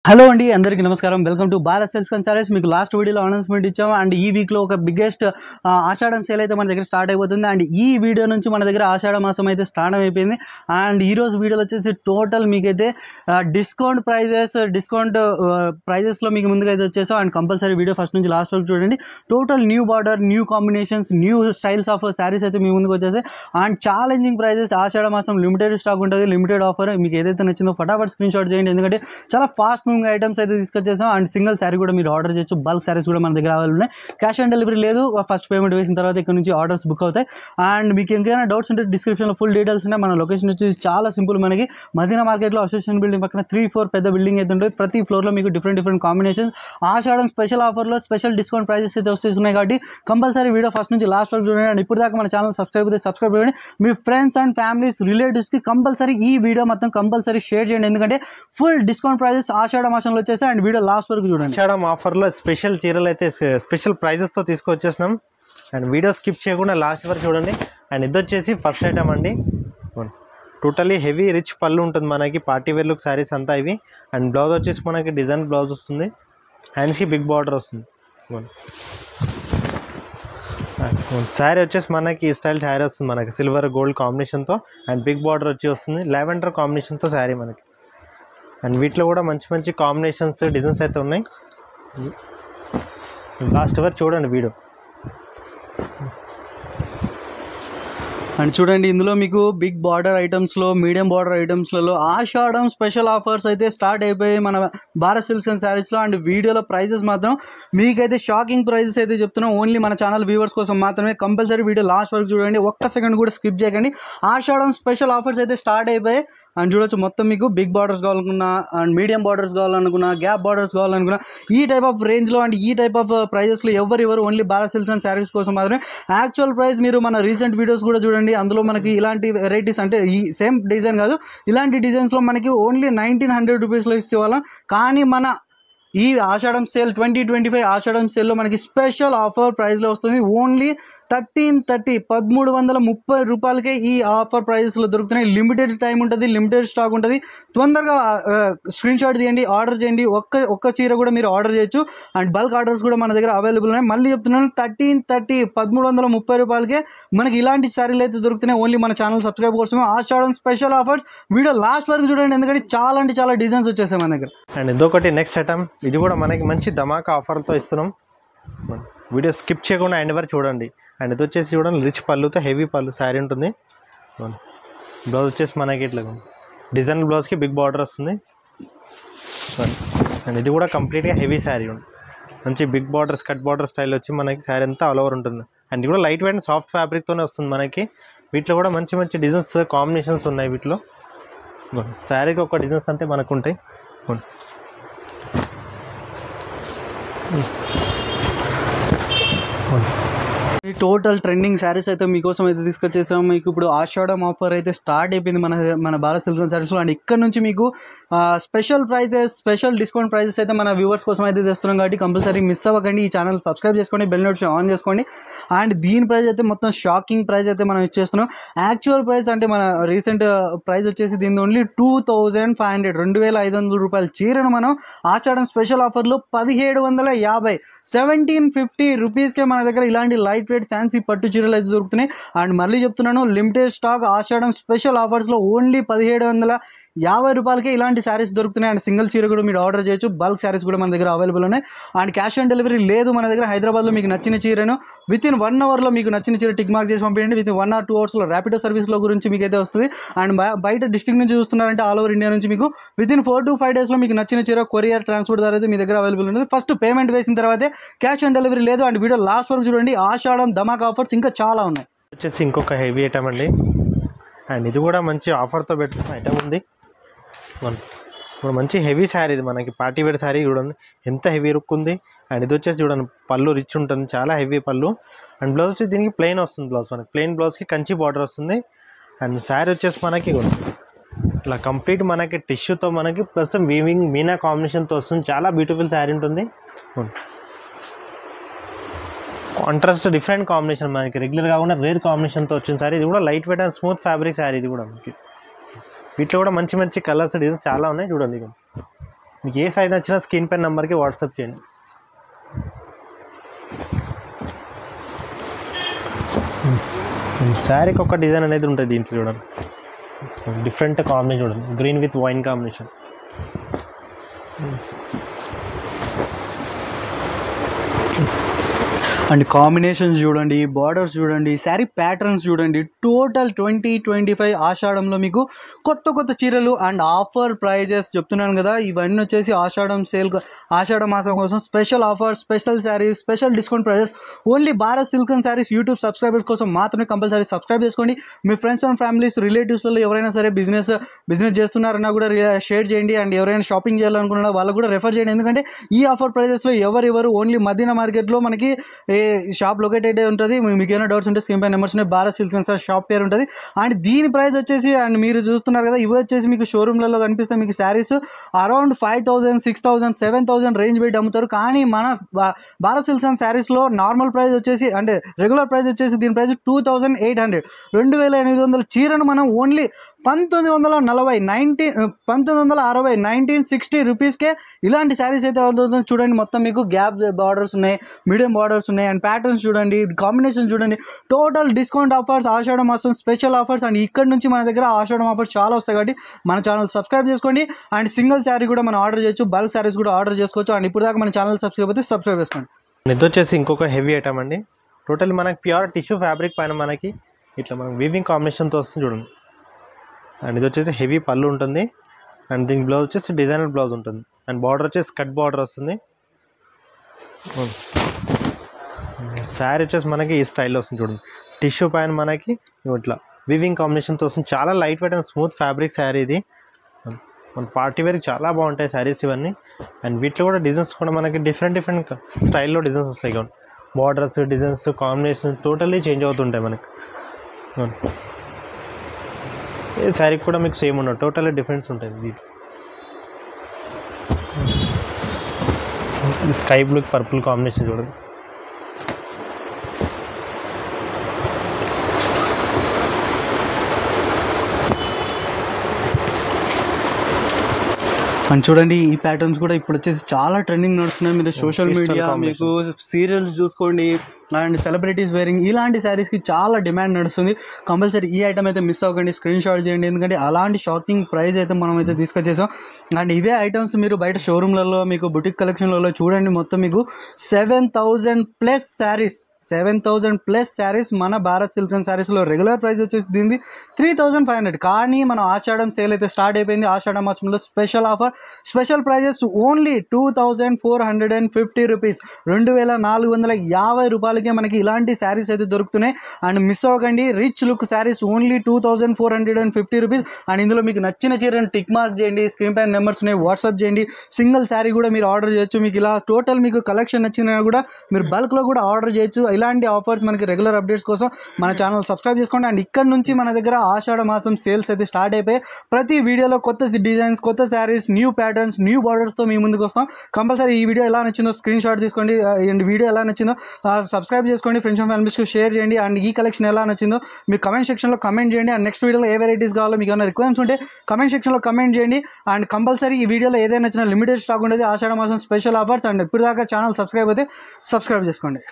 Hello అండి అందరికీ నమస్కారం welcome to Bharat silks and saris మీకు లాస్ట్ వీడియోలో అనౌన్స్మెంట్ ఇచ్చాము అండ్ ఈ వీక్లో ఒక బిగ్గెస్ట్ ఆషాఢం సేల్ అయితే మన దగ్గర స్టార్ట్ అయిపోతుంది అండ్ ఈ వీడియో నుంచి మన దగ్గర ఆషాఢ మాసం అయితే స్టార్ట్ అయిపోయింది అండ్ ఈ రోజు వీడియోలో వచ్చేసి టోటల్ మీకైతే డిస్కౌంట్ ప్రైజెస్లో మీకు ముందుగా అయితే వచ్చేసాం అండ్ కంపల్సరీ వీడియో ఫస్ట్ నుంచి లాస్ట్ వరకు చూడండి. Total new border, new combinations, new styles of saris అయితే మీ ముందుకు వచ్చేసాయి అండ్ ఛాలెంజింగ్ ప్రైజెస్. ఆషాఢ మాసం లిమిటెడ్ స్టాక్ ఉంటుంది, లిమిటెడ్ ఆఫర్. మీకు ఏదైతే నచ్చిందో ఫటాఫట్ స్క్రీన్ షాట్ చేయండి, ఎందుకంటే చాలా ఫాస్ట్ మూవింగ్ ఐటమ్స్ అయితే తీసుకొచ్చేసాం అండ్ సింగిల్ శారీ కూడా మీరు ఆర్డర్ చేయొచ్చు. బల్క్ శారీస్ కూడా మన దగ్గర అవైలబుల్ ఉన్నాయి. క్యాష్ ఆన్ డెలివరీ లేదు, ఫస్ట్ పేమెంట్ వేసిన తర్వాత ఇక్కడ నుంచి ఆర్డర్స్ బుక్ అవుతాయి. అండ్ మీకు ఇంకేమైనా డౌట్స్ ఉంటే డిస్క్రిప్షన్లో ఫుల్ డీటెయిల్స్ ఉన్నాయి. మన లొకేషన్ వచ్చేసి చాలా సింపుల్, మనకి మదీనా మార్కెట్లో అసోసియేషన్ బిల్డింగ్ పక్కన 3-4 పెద్ద బిల్డింగ్ అయితే ఉంటుంది. ప్రతి ఫ్లోర్లో మీకు డిఫరెంట్ కాంబినేషన్స్, ఆషాఢం స్పెషల్ ఆఫర్లో స్పెషల్ డిస్కౌంట్ ప్రైజెస్ అయితే వస్తున్నాయి. కాబట్టి కంపల్సరీ వీడియో ఫస్ట్ నుంచి లాస్ట్ వరకు చూడండి అండ్ ఇప్పుడు దాకా మన ఛానల్ సబ్స్క్రైబ్ చేయండి. మీ ఫ్రెండ్స్ అండ్ ఫ్యామిలీస్, రిలేటివ్స్కి కంపల్సరీ ఈ వీడియో మొత్తం కంపల్సరీ షేర్ చేయండి, ఎందుకంటే ఫుల్ డిస్కౌంట్ ప్రైజెస్ ఆషాఢ మాసంలో వచ్చేసి అండ్ వీడియో లాస్ట్ వరకు చూడండి. ఆషాఢం ఆఫర్లో స్పెషల్ చీరలు అయితే స్పెషల్ ప్రైజెస్తో తీసుకొచ్చేసినాం అండ్ వీడియో స్కిప్ చేయకుండా లాస్ట్ వరకు చూడండి. అండ్ ఇది వచ్చేసి ఫస్ట్ ఐటమ్ అండి. టోటలీ హెవీ రిచ్ పళ్ళు ఉంటుంది మనకి, పార్టీ వేర్ లుక్ శారీస్ అంతా ఇవి. అండ్ బ్లౌజ్ వచ్చేసి మనకి డిజైన్ బ్లౌజ్ వస్తుంది, హ్యాండ్స్కి బిగ్ బార్డర్ వస్తుంది. శారీ వచ్చేసి మనకి ఈ స్టైల్ శారీ వస్తుంది మనకి సిల్వర్ గోల్డ్ కాంబినేషన్తో అండ్ బిగ్ బార్డర్ వచ్చి వస్తుంది, లావెండర్ కాంబినేషన్తో శారీ మనకి. అండ్ వీటిలో కూడా మంచి కాంబినేషన్స్, డిజైన్స్ అయితే ఉన్నాయి. లాస్ట్ వరకు చూడండి వీడియో. అండ్ చూడండి, ఇందులో మీకు బిగ్ బార్డర్ ఐటమ్స్లో, మీడియం బార్డర్ ఐటమ్స్లలో ఆషాఢం స్పెషల్ ఆఫర్స్ అయితే స్టార్ట్ అయిపోయాయి మన భారత్ సిల్క్స్ అండ్ శారీస్లో. అండ్ వీడియోలో ప్రైజెస్ మాత్రం మీకైతే షాకింగ్ ప్రైజెస్ అయితే చెప్తున్నాం, ఓన్లీ మన ఛానల్ వ్యూవర్స్ కోసం మాత్రమే. కంపల్సరీ వీడియో లాస్ట్ వరకు చూడండి, ఒక్క సెకండ్ కూడా స్కిప్ చేయకండి. ఆషాఢం స్పెషల్ ఆఫర్స్ అయితే స్టార్ట్ అయిపోయాయి అండ్ చూడొచ్చు. మొత్తం మీకు బిగ్ బార్డర్స్ కావాలనుకున్నా అండ్ మీడియం బార్డర్స్ కావాలనుకున్నా, గ్యాప్ బార్డర్స్ కావాలనుకున్నా, ఈ టైప్ ఆఫ్ రేంజ్లో అండ్ ఈ టైప్ ఆఫ్ ప్రైజెస్లో ఎవరు only Bharat silks and sarees కోసం మాత్రమే. యాక్చువల్ ప్రైస్ మీరు మన రీసెంట్ వీడియోస్ కూడా చూడండి, అందులో మనకి ఇలాంటి వెరైటీస్ అంటే ఈ సేమ్ డిజైన్ కాదు, ఇలాంటి డిజైన్స్లో మనకి ఓన్లీ 1900 రూపీస్లో ఇచ్చేవాళ్ళం. కానీ మన ఈ ఆషాఢం సేల్ 2025 ఆషాఢం సేల్లో మనకి స్పెషల్ ఆఫర్ ప్రైస్లో వస్తుంది. ఓన్లీ 1330 రూపాయలకే ఈ ఆఫర్ ప్రైజెస్లో దొరుకుతున్నాయి. లిమిటెడ్ టైం ఉంటుంది, లిమిటెడ్ స్టాక్ ఉంటుంది. తొందరగా స్క్రీన్ షాట్ తీయండి, ఆర్డర్ చేయండి. ఒక్క చీర కూడా మీరు ఆర్డర్ చేయొచ్చు అండ్ బల్క్ ఆర్డర్స్ కూడా మన దగ్గర అవైలబుల్ ఉన్నాయి. మళ్ళీ చెప్తున్నాను, 1330 రూపాయలకే మనకి ఇలాంటి శారీలు అయితే దొరుకుతున్నాయి, ఓన్లీ మన ఛానల్ సబ్స్క్రైబ్ కోసమే. ఆషాఢం స్పెషల్ ఆఫర్స్ వీడియో లాస్ట్ వరకు చూడండి, ఎందుకంటే చాలా డిజైన్స్ వచ్చేసాయి మన దగ్గర. అండ్ ఇదొకటి నెక్స్ట్ ఐటమ్, ఇది కూడా మనకి మంచి ధమాకా ఆఫర్తో ఇస్తున్నాం. వీడియో స్కిప్ చేయకుండా ఎండ్ వరకు చూడండి. అండ్ ఇది వచ్చేసి చూడండి, రిచ్ పళ్ళుతో హెవీ పళ్ళు శారీ ఉంటుంది. బ్లౌజ్ వచ్చేసి మనకి ఇట్లా డిజైన్ బ్లౌజ్కి బిగ్ బార్డర్ వస్తుంది. అండ్ ఇది కూడా కంప్లీట్గా హెవీ శారీ ఉంది, మంచి బిగ్ బార్డర్ స్కట్ బార్డర్ స్టైల్ వచ్చి మనకి శారీ అంతా ఆల్ ఓవర్ ఉంటుంది. అండ్ ఇది కూడా లైట్ వెయిట్ సాఫ్ట్ ఫ్యాబ్రిక్తోనే వస్తుంది మనకి. వీటిలో కూడా మంచి డిజైన్స్ కాంబినేషన్స్ ఉన్నాయి. వీటిలో శారీకి ఒక డిజైన్స్ అంతే మనకు ఉంటాయి. ఈ టోటల్ ట్రెండింగ్ శారీస్ అయితే మీకోసం అయితే తీసుకొచ్చేసాము. మీకు ఇప్పుడు ఆషాఢం ఆఫర్ అయితే స్టార్ట్ అయిపోయింది మన భారత్ సిల్క్ అండ్ శారీస్లో. అండ్ ఇక్కడ నుంచి మీకు special prices, special discount prices అయితే మన వ్యూవర్స్ కోసం అయితే తెస్తున్నాం. కాబట్టి కంపల్సరీ మిస్ అవ్వకండి, ఈ ఛానల్ సబ్స్క్రైబ్ చేసుకోండి, బెల్ నోటిఫికేషన్ ఆన్ చేసుకోండి. అండ్ దీని ప్రైస్ అయితే మొత్తం షాకింగ్ ప్రైస్ అయితే మనం ఇచ్చేస్తున్నాం. యాక్చువల్ ప్రైస్ అంటే మన రీసెంట్ ప్రైస్ వచ్చేసి దీని ఓన్లీ 2500 2500 రూపాయల చీరను మనం ఆషాఢం స్పెషల్ ఆఫర్లో 1750 1750 రూపీస్కే మన దగ్గర ఇలాంటి లైట్ వెయిట్ ఫ్యాన్సీ పట్టు చీరలు అయితే దొరుకుతున్నాయి. అండ్ మళ్ళీ చెప్తున్నాను, లిమిటెడ్ స్టాక్ ఆషాఢం స్పెషల్ ఆఫర్స్లో ఓన్లీ 1750 రూపాయలకే ఇలాంటి శారీస్ దొరుకుతున్నాయి. అండ్ సింగిల్ చీర కూడా మీరు ఆర్డర్ చేయొచ్చు, బల్క్ శారీస్ కూడా మన దగ్గర అవైలబుల్ ఉన్నాయి. అండ్ క్యాష్ ఆన్ డెలివరీ లేదు మన దగ్గర. హైదరాబాద్లో మీకు నచ్చిన చీరను వితిన్ 1 అవర్లో మీకు నచ్చిన చీర టిక్ మార్క్ చేసి పంపించండి. వితిన్ 1 or 2 అవర్స్లో ర్యాపిడో సర్వీస్లో గురించి మీకు అయితే వస్తుంది. అండ్ బయట డిస్ట్రిక్ట్ నుంచి చూస్తున్నారంటే ఆల్ ఓవర్ ఇండియా నుంచి మీకు వితిన్ 4 to 5 డేస్లో మీకు నచ్చిన చీర కొరియర్ ట్రాన్స్పోర్ట్ ద్వారా అయితే మీ దగ్గర అవైలబుల్ ఉంటుంది. ఫస్ట్ పేమెంట్ వేసిన తర్వాతే క్యాష్ ఆన్ డెలివరీ లేదు. అండ్ వీడియో లాస్ట్ వరకు చూడండి, ఆషాఢం ధమాకా ఆఫర్స్ ఇంకా చాలా ఉన్నాయి. వచ్చేసి ఇంకొక హెవీ ఐటమ్ అండి. అండ్ ఇది కూడా మంచి ఆఫర్తో పెట్టిన ఐటమ్ ఉంది. ఇప్పుడు మంచి హెవీ శారీ, ఇది మనకి పార్టీ వేర్ శారీ. చూడండి ఎంత హెవీ లుక్ ఉంది. అండ్ ఇది వచ్చేసి చూడండి, పళ్ళు రిచ్ ఉంటుంది, చాలా హెవీ పళ్ళు. అండ్ బ్లౌజ్ వచ్చి దీనికి ప్లెయిన్ వస్తుంది. బ్లౌజ్ మనకి ప్లెయిన్ బ్లౌజ్కి కంచి బార్డర్ వస్తుంది. అండ్ శారీ వచ్చేసి మనకి ఇట్లా కంప్లీట్ మనకి టిష్యూతో మనకి ప్లస్ వీవింగ్ మీనా కాంబినేషన్తో వస్తుంది. చాలా బ్యూటిఫుల్ శారీ ఉంటుంది. కాంట్రాస్ట్ డిఫరెంట్ కాంబినేషన్, మనకి రెగ్యులర్ కాకుండా రేర్ కాంబినేషన్తో వచ్చిన శారీ. ఇది కూడా light weight and smooth fabric sari. ఇది కూడా మనకి వీటిలో కూడా మంచి కలర్స్, డిజైన్స్ చాలా ఉన్నాయి. చూడండి, మీకు ఏ సైజ్ నచ్చినా స్క్రీన్ పైన నెంబర్కి వాట్సాప్ చేయండి. శారీకి ఒక డిజైన్ అనేది ఉంటుంది దీంట్లో చూడండి, డిఫరెంట్ కాంబినేషన్ చూడండి, green with wine combination. And combinations చూడండి, బార్డర్స్ చూడండి, శారీ ప్యాటర్న్స్ చూడండి. టోటల్ 2025 ఆషాఢంలో మీకు కొత్త కొత్త చీరలు అండ్ ఆఫర్ ప్రైజెస్ చెప్తున్నాను కదా. ఇవన్నీ వచ్చేసి ఆషాఢ మాసం కోసం special offers, special saris, special discount prices only Bharat silk and saris YouTube subscribers కోసం మాత్రమే. కంపల్సరీ సబ్స్క్రైబ్ చేసుకోండి. మీ ఫ్రెండ్స్ అండ్ ఫ్యామిలీస్, రిలేటివ్స్లలో ఎవరైనా సరే బిజినెస్ చేస్తున్నారన్నా కూడా షేర్ చేయండి. అండ్ ఎవరైనా షాపింగ్ చేయాలనుకున్నా వాళ్ళకు కూడా రెఫర్ చేయండి. ఎందుకంటే ఈ ఆఫర్ ప్రైజెస్లో ఎవరు ఓన్లీ మదీనా మార్కెట్లో మనకి షాప్ లొకేటెడ్ ఉంటుంది. మీకు ఏమైనా డౌట్స్ ఉంటే స్క్రీన్ పై నెంబర్స్ ఉన్నాయి. Bharat silk and saris shop పేరు ఉంటుంది. అండ్ దీని ప్రైస్ వచ్చేసి, అండ్ మీరు చూస్తున్నారు కదా, ఇవి వచ్చేసి మీకు షోరూమ్లలో కనిపిస్తే మీకు శారీస్ అరౌండ్ 5,000, 6,000, 7,000 రేంజ్ పెట్టి అమ్ముతారు. కానీ మన భారత్ సిల్క్స్ అండ్ శారీస్లో నార్మల్ ప్రైస్ వచ్చేసి, అంటే రెగ్యులర్ ప్రైస్ వచ్చేసి దీని ప్రైస్ 2,800, 2,800 చీరను మనం ఓన్లీ 1960 రూపీస్కే ఇలాంటి శారీస్ అయితే అవుతుంది. చూడండి, మొత్తం మీకు గ్యాప్ బార్డర్స్ ఉన్నాయి, మీడియం బార్డర్స్ ఉన్నాయి. అండ్ ప్యాటర్న్స్ చూడండి, కాంబినేషన్ చూడండి. టోటల్ డిస్కౌంట్ ఆఫర్స్, ఆషాఢ మాసం స్పెషల్ ఆఫర్స్. అండ్ ఇక్కడ నుంచి మన దగ్గర ఆషాఢం ఆఫర్స్ చాలా వస్తాయి కాబట్టి మన ఛానల్ సబ్స్క్రైబ్ చేసుకోండి. అండ్ సింగిల్ శారీ కూడా మనం ఆర్డర్ చేయొచ్చు, బల్క్ శారీస్ కూడా ఆర్డర్ చేసుకోవచ్చు. అండ్ ఇప్పుడు దాకా మన ఛానల్ సబ్స్క్రైబ్ అయితే సబ్స్క్రైబ్ చేసుకోండి. ఇది వచ్చేసి ఇంకొక హెవీ ఐటమ్ అండి. టోటల్ మనకి ప్యూర్ టిష్యూ ఫ్యాబ్రిక్ పైన మనకి ఇట్లా మనకి వీవింగ్ కాంబినేషన్తో వస్తుంది చూడండి. అండ్ ఇది వచ్చేసి హెవీ పళ్ళు ఉంటుంది. అండ్ దీని బ్లౌజ్ వచ్చేసి డిజైనర్ బ్లౌజ్ ఉంటుంది. అండ్ బార్డర్ వచ్చేసి కట్ బార్డర్ వస్తుంది. శారీ వచ్చేసి మనకి ఈ స్టైల్లో వస్తుంది చూడండి. టిష్యూ పైన మనకి ఇట్లా వీవింగ్ కాంబినేషన్తో వస్తుంది. చాలా light weight and smooth fabric sari ఇది. మన పార్టీ వేర్కి చాలా బాగుంటాయి శారీస్ ఇవన్నీ. అండ్ వీటిలో కూడా డిజైన్స్ కూడా మనకి డిఫరెంట్ స్టైల్లో డిజైన్స్ వస్తాయి కాబట్టి borders, designs, combination totally change అవుతుంటాయి మనకి. ఏ శారీకి కూడా మీకు సేమ్ ఉండవు, టోటల్లీ డిఫరెన్స్ ఉంటుంది. వీటి స్కై బ్లూ పర్పుల్ కాంబినేషన్ చూడండి. అండ్ చూడండి, ఈ ప్యాటర్న్స్ కూడా ఇప్పుడు వచ్చేసి చాలా ట్రెండింగ్ నడుస్తున్నాయి. మీరు సోషల్ మీడియా, మీకు సీరియల్స్ చూసుకోండి, అండ్ సెలబ్రిటీస్ వేరింగ్ ఇలాంటి శారీస్కి చాలా డిమాండ్ నడుస్తుంది. కంపల్సరీ ఈ ఐటమ్ అయితే మిస్ అవ్వకండి, స్క్రీన్ షాట్ చేయండి. ఎందుకంటే అలాంటి షాకింగ్ ప్రైస్ అయితే మనం అయితే తీసుకొచ్చేసాం. అండ్ ఇవే ఐటమ్స్ మీరు బయట షోరూమ్లలో, మీకు బుటిక్ కలెక్షన్లలో చూడండి, మొత్తం మీకు 7,000 ప్లస్ శారీస్ మన భారత్ సిల్క్ అండ్ శారీస్లో. రెగ్యులర్ ప్రైస్ వచ్చేసి దీనిది 3,500. కానీ మన ఆషాఢం సేల్ అయితే స్టార్ట్ అయిపోయింది. ఆషాఢ మాసంలో special offer, special prices only 2,450 rupees, 2,450 రూపాయలకే మనకి ఇలాంటి శారీస్ అయితే దొరుకుతున్నాయి. అండ్ మిస్ అవ్వకండి, rich look saris only 2,450 rupees. And ఇందులో మీకు నచ్చిన చీరను టిక్ మార్క్ చేయండి, స్క్రీన్ పైన నెంబర్స్ ఉన్నాయి, వాట్సాప్ చేయండి. సింగిల్ శారీ కూడా మీరు ఆర్డర్ చేయొచ్చు. మీకు ఇలా టోటల్ మీకు కలెక్షన్ నచ్చినా కూడా మీరు బల్క్లో కూడా ఆర్డర్ చేయొచ్చు. ఇలాంటి ఆఫర్స్ మనకి రెగ్యులర్ అప్డేట్స్ కోసం మన ఛానల్ సబ్స్క్రైబ్ చేసుకోండి. అండ్ ఇక్కడ నుంచి మన దగ్గర ఆషాఢ మాసం సేల్స్ అయితే స్టార్ట్ అయిపోయి ప్రతి వీడియోలో కొత్త డిజైన్స్, కొత్త శారీస్, న్యూ ప్యాటర్న్స్, న్యూ బార్డర్స్తో మీ ముందుకు వస్తాం. కంపల్సరీ ఈ వీడియో ఎలా నచ్చిందో స్క్రీన్ షాట్ తీసుకోండి. అండ్ వీడియో ఎలా నచ్చిందో సబ్స్క్రైబ్ చేసుకోండి, ఫ్రెండ్స్ అండ్ ఫ్యామిలీస్కి షేర్ చేయండి. అండ్ ఈ కలెక్షన్ ఎలా నచ్చిందో మీరు కమెంట్ సెక్షన్లో కమెంట్ చేయండి. అండ్ నెక్స్ట్ వీడియోలో ఏ వెరైటీస్ కావాలో మీకు ఏమైనా రిక్వైర్మెంట్స్ ఉంటే కమెంట్ సెక్షన్లో కమెంట్ చేయండి. అండ్ కంపల్సరీ ఈ వీడియోలో ఏదైనా నచ్చిన లిమిటెడ్ స్టాక్ ఉండేది, ఆషాఢ మాసం స్పెషల్ ఆఫర్స్. అండ్ ఇప్పుడు దాకా ఛానల్ సబ్స్క్రైబ్ అయితే సబ్స్క్రైబ్ చేసుకోండి.